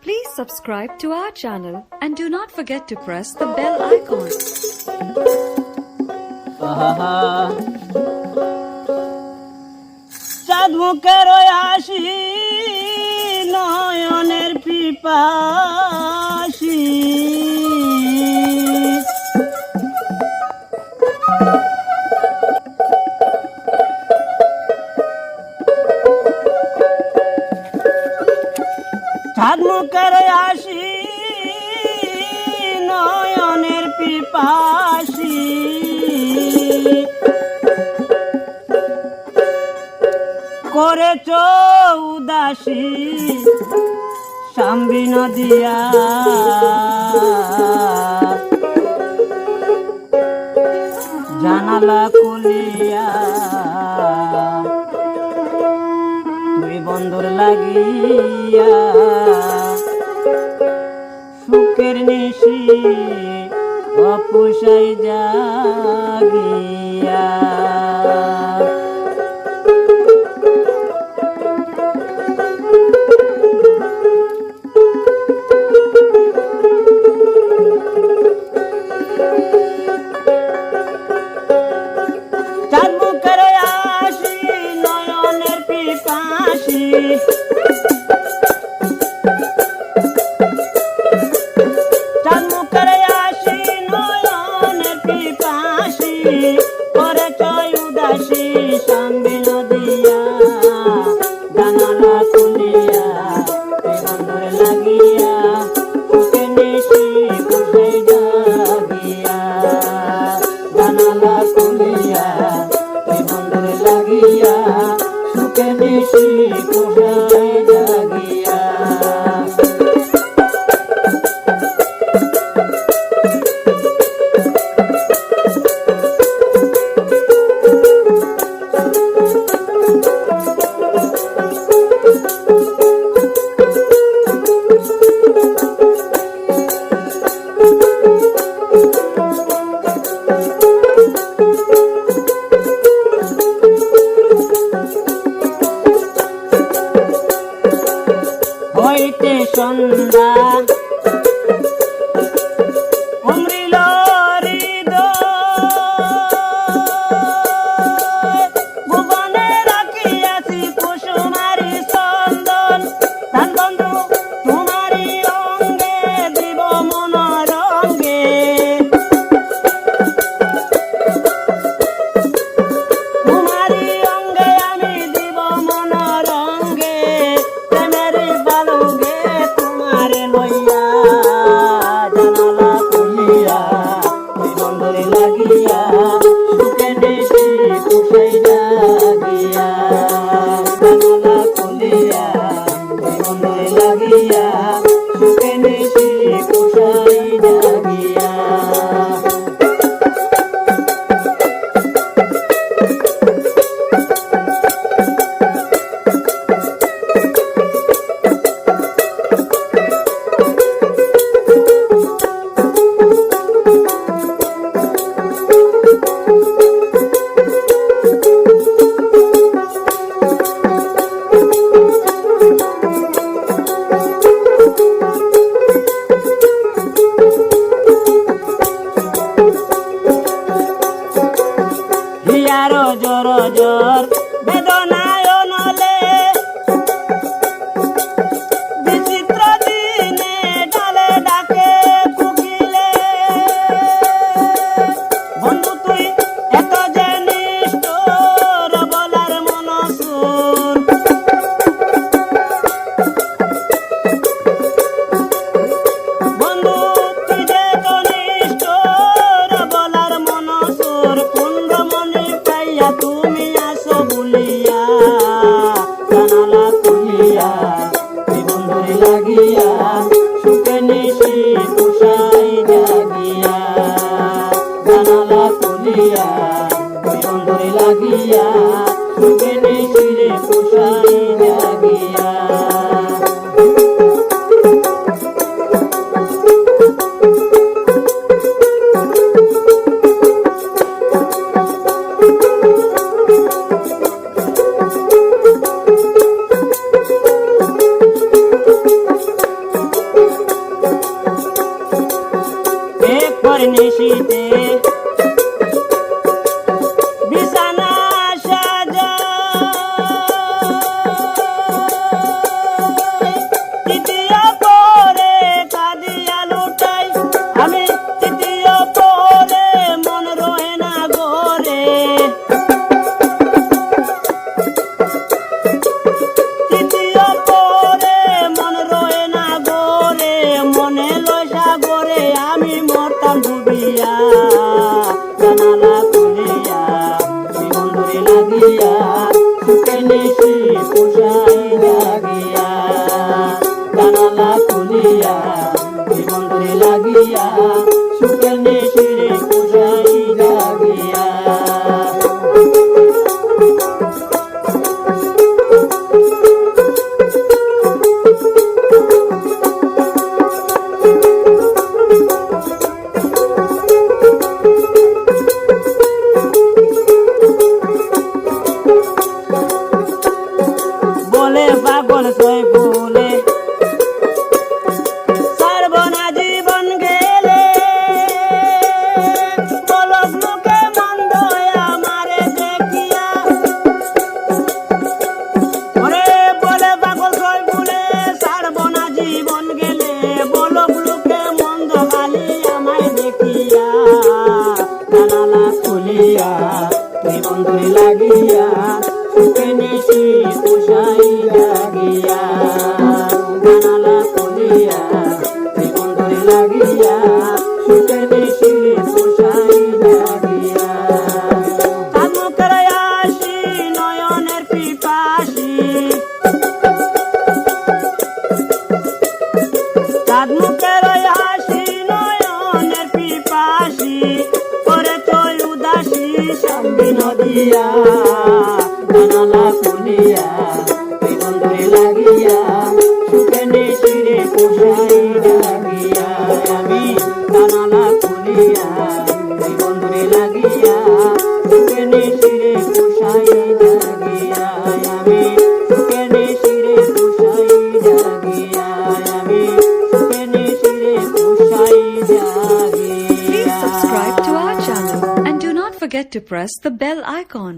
Please subscribe to our channel and do not forget to press the bell icon. চাঁদ মুখের হাসি নয়নের পিপাসি চাঁদ মুখের হাসি নয়নের পিপাসি করেছ উদাসী সাম্বি নদিয়া জানালা কুলিয়া তুই বন্ধুর লাগিয়া সুখের নিশি অপুষাই জাগিয়া হইতে সন্ধ্যা অমৃল হৃদয় ভুবনে রাখিয়াছি কুসুমারি চন্দন তান বন্ধু তোমারি অঙ্গে দিব মনোরঙ্গে তোমারি অঙ্গে আমি দিব মনোরঙ্গে নিশি পোষাই জাগিয়া জানালা খুলিয়া বন্ধুরে লাগিয়া সুখের নিশি পোষাই জাগিয়া বলে পাগল সই ফুলে সারবনা জীবন গেলে বলক লোকে মন্দ আমারে দেখিয়া ওরে বলে পাগল সই ফুলে সারবনা জীবন গেলে বলক লোকে মন্দ গালি আমায় দেখিয়া জানালা খুলিয়া তুই বন্ধুরে লাগিয়া সুখে নিশি পোষাই জাগিয়া জানালা খুলিয়া তুই বন্ধুরে লাগিয়া সুখে নিশি পোষাই জাগিয়া তার মুখের হাসি নয়নের পিপাসি তার মুখের হাসি নয়নের পিপাসি করে তুই উদাসী সামনে নদিয়া জানালা খুলিয়া তুই বন্ধুরে লাগিয়া সুখে নিশিরে পোষাই জাগিয়া আমি জানালা খুলিয়া তুই বন্ধুরে লাগিয়া সুখে নিশিরে পোষাই জাগিয়া আমি সুখে নিশিরে পোষাই জাগিয়া আমি সুখে নিশিরে পোষাই Please জাগিয়া subscribe to our channel and do not forget to press the bell icon.